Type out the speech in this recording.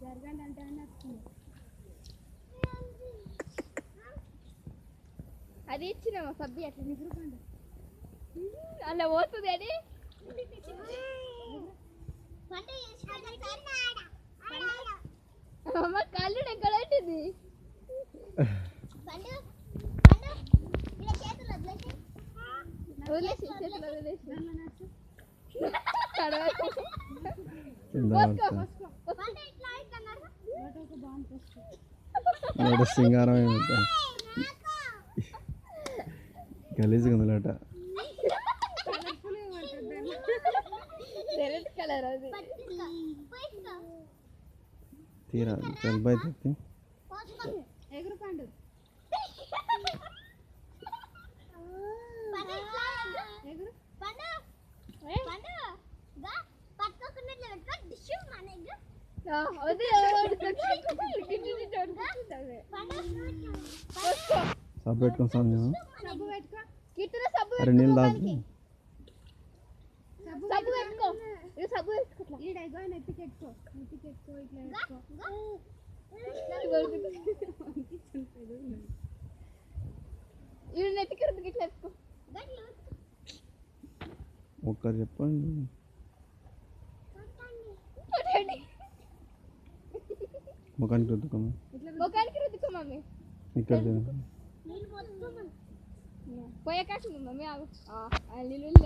జరగండి అంటే అది ఇచ్చినామా సబ్బి అట్లా నిద్రపోండి అలా పోతుంది అది అమ్మ కళ్ళు ఎక్కడ ఉంటుంది వదిలేసి చేతులు వదిలేసి సింగారం గలీజ్గా ఉందట కలర్ అది తీరా జల్బాయ్ తెత్తి ఎగురు పండు ఎగురు సబ్బు పెట్టుకొని సమయం అరే నీళ్ళు తాగు సబ్బు పెట్టుకో ఇది సబ్బు పెట్టుకో ఈడైగో నెత్తికెట్టుకో ఇట్లా ఈడు నెత్తికెడుకు ఇట్లా వేసుకో ఒక్కరు చెప్పండి ముఖానికి రుద్దుకోమా ముఖానికి రుద్దుకో మమ్మీ ఇక్కడ పోయే కాసింది మమ్మీ నీళ్ళు